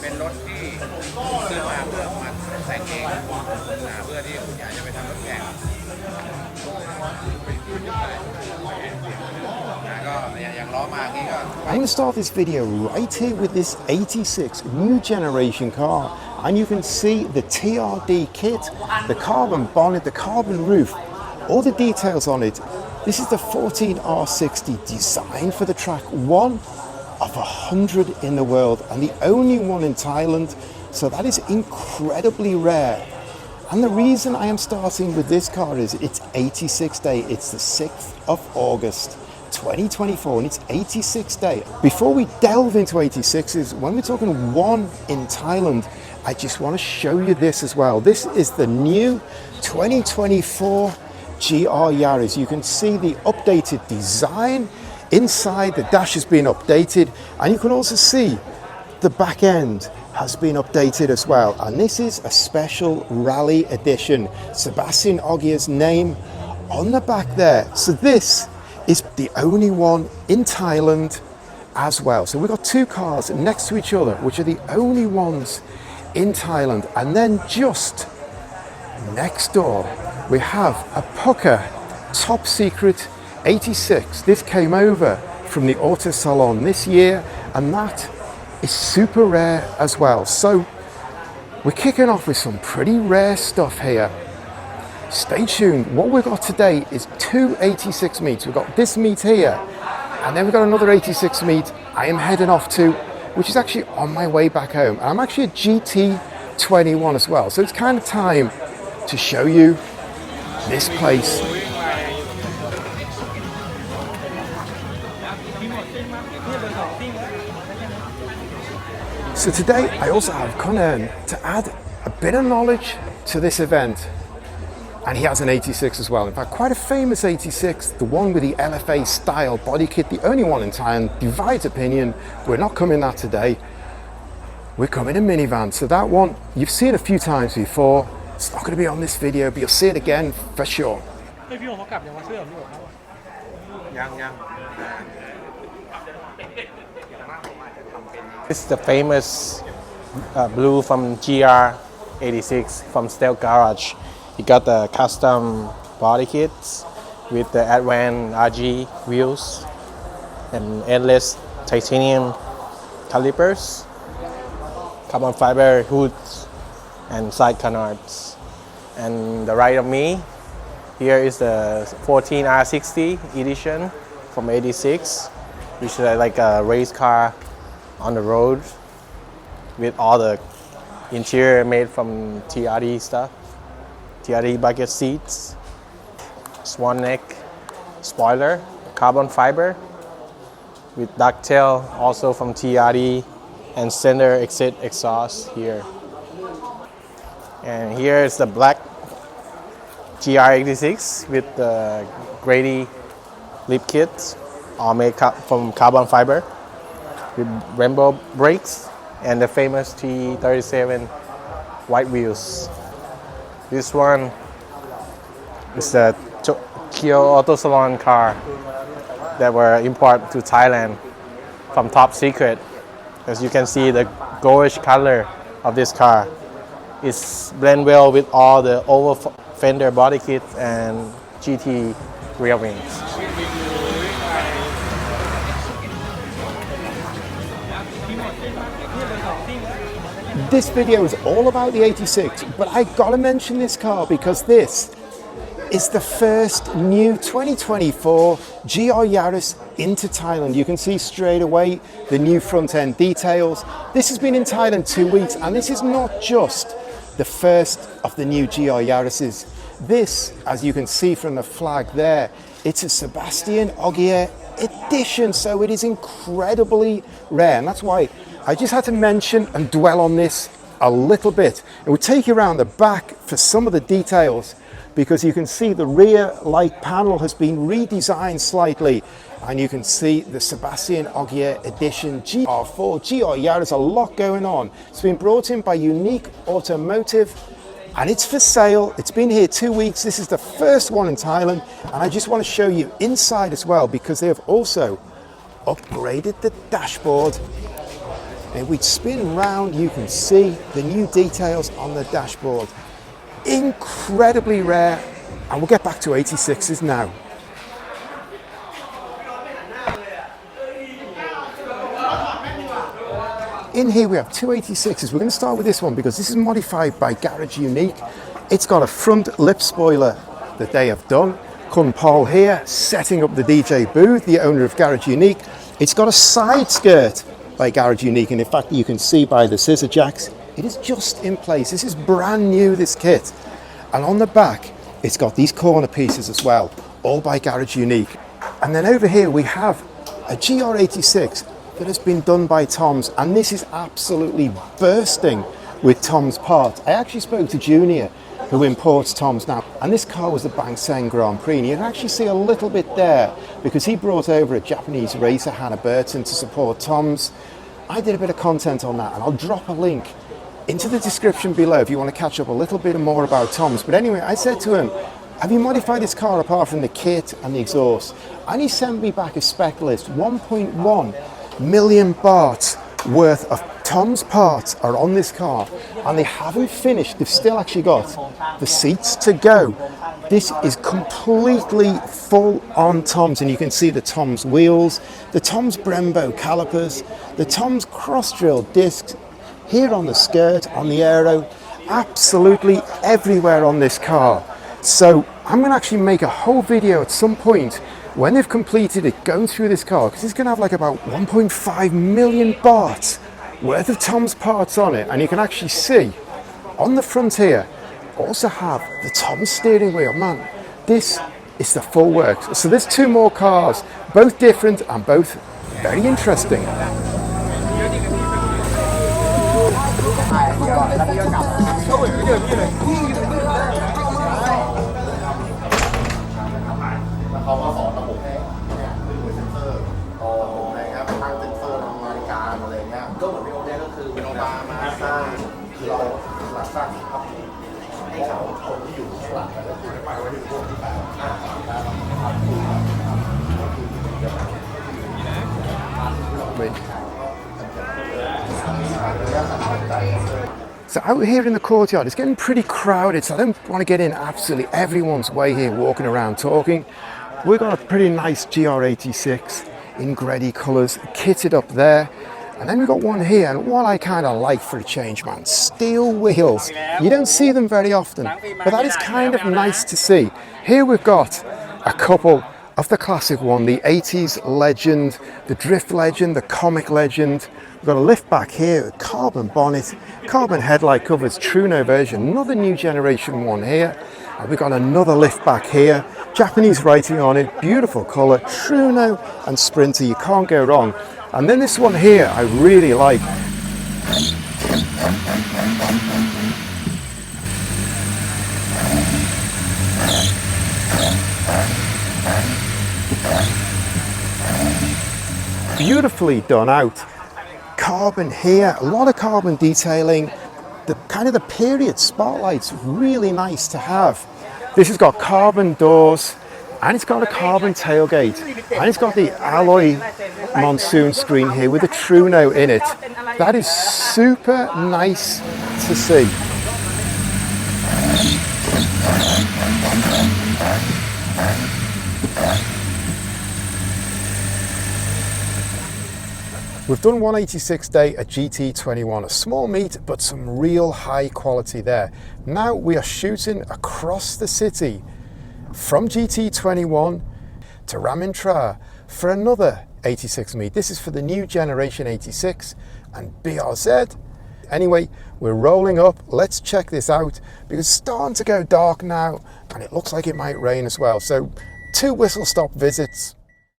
เป็นรถที่ซื้อมาเพื่อมาแต่งเองเพื่อที่คุณอยากจะไปทำรถแข่งก็อย่างล้อมางี้ก็ I'm going to start this video right here with this 86 new generation car, and you can see the TRD kit, the carbon bonnet, the carbon roof, all the details on it. This is the 14R60 designed for the track, one of 100 in the world and the only one in Thailand, so that is incredibly rare. And the reason I am starting with this car is it's 86 day, it's the 6th of August 2024 and it's 86 day. Before we delve into 86s, when we're talking one in Thailand, I just want to show you this as well. This is the new 2024 GR Yaris. You can see the updated design. Inside, the dash has been updated, and you can also see the back end has been updated as well. And this is a special rally edition. Sebastian Ogier's name on the back there. So this is the only one in Thailand as well. So we've got two cars next to each other, which are the only ones in Thailand. And then just next door, we have a Pucker top secret 86. This came over from the Auto Salon this year, and that is super rare as well. So we're kicking off with some pretty rare stuff here. Stay tuned. What we've got today is two 86 meets. We've got this meet here, and then we've got another 86 meet I am heading off to, which is actually on my way back home. And I'm actually a GT21 as well. So it's kind of time to show you this place. So today I also have Conan to add a bit of knowledge to this event, and he has an 86 as well. In fact, quite a famous 86, the one with the LFA style body kit, the only one in Thailand. Divides opinion. We're not coming that today. We're coming in minivan. So that one you've seen a few times before. It's not going to be on this video, but you'll see it again for sure. This is the famous blue from GR86 from Stealth Garage. He got the custom body kits with the advanced RG wheels and endless titanium calipers, carbon fiber hoods and side canards. And the right of me, here is the 14R60 edition from 86, which is like a race car on the road with all the interior made from TRD stuff, TRD bucket seats, swan neck, spoiler, carbon fiber with ducktail also from TRD, and center exit exhaust here. And here is the black GR86 with the Greddy lip kit, all made from carbon fiber, with rainbow brakes and the famous T37 white wheels. This one is the Tokyo Auto Salon car that were imported to Thailand from Top Secret. As you can see, the goldish color of this car is blend well with all the oval fender body kit and GT rear wings. This video is all about the 86, but I gotta mention this car because this is the first new 2024 GR Yaris into Thailand. You can see straight away the new front end details. This has been in Thailand 2 weeks, and this is not just the first of the new GR Yarises. This, as you can see from the flag there, it's a Sebastian Ogier edition, so it is incredibly rare, and that's why I just had to mention and dwell on this a little bit. It will take you around the back for some of the details, because you can see the rear light panel has been redesigned slightly, and you can see the Sebastian Ogier edition GR4 GR Yaris. A lot going on. It's been brought in by Unique Automotive, and it's for sale. It's been here 2 weeks. This is the first one in Thailand, and I just want to show you inside as well, because they have also upgraded the dashboard. If we spin round, you can see the new details on the dashboard. Incredibly rare, and we'll get back to 86s now. In here we have two 86s. We're going to start with this one because this is modified by Garage Unique. It's got a front lip spoiler that they have done. Kun Paul here, setting up the DJ booth, the owner of Garage Unique. It's got a side skirt by Garage Unique, and in fact you can see by the scissor jacks, it is just in place. This is brand new, this kit. And on the back, it's got these corner pieces as well, all by Garage Unique. And then over here we have a GR86 that has been done by Tom's, and this is absolutely bursting with Tom's parts. I actually spoke to Junior, who imports Tom's now, and this car was the Bangkok Grand Prix, and you can actually see a little bit there because he brought over a Japanese racer, Hannah Burton, to support Tom's. I did a bit of content on that, and I'll drop a link into the description below if you want to catch up a little bit more about Tom's. But anyway, I said to him, have you modified this car apart from the kit and the exhaust? And he sent me back a spec list. 1.1 million baht worth of Tom's parts are on this car, and they haven't finished. They've still actually got the seats to go. This is completely full on Tom's, and you can see the Tom's wheels, the Tom's Brembo calipers, the Tom's cross drill discs here on the skirt, on the aero, absolutely everywhere on this car. So I'm going to actually make a whole video at some point when they've completed it, going through this car, because it's going to have like about 1.5 million baht worth of Tom's parts on it. And you can actually see on the front here also have the Tom's steering wheel. Man, this is the full works. So there's two more cars, both different and both very interesting. So out here in the courtyard, it's getting pretty crowded, so I don't want to get in absolutely everyone's way here walking around talking. We've got a pretty nice GR86 in Greddy colours, kitted up there. And then we've got one here, and what I kind of like for a change, man, steel wheels. You don't see them very often, but that is kind of nice to see. Here we've got a couple of the classic one, the 80s legend, the drift legend, the comic legend. We've got a lift back here, carbon bonnet, carbon headlight covers, Truno version, another new generation one here. And we've got another lift back here, Japanese writing on it, beautiful colour, Truno and Sprinter, you can't go wrong. And then this one here, I really like. Beautifully done out. Carbon here, a lot of carbon detailing. The kind of the period spotlights, really nice to have. This has got carbon doors, and it's got a carbon tailgate, and it's got the alloy monsoon screen here with a Truno in it. That is super nice to see. We've done 186 day at GT21, a small meet, but some real high quality there. Now we are shooting across the city from GT21 to Ramintra for another 86 meet. This is for the new generation 86 and BRZ. Anyway, we're rolling up. Let's check this out because it's starting to go dark now and it looks like it might rain as well. So 2 whistle stop visits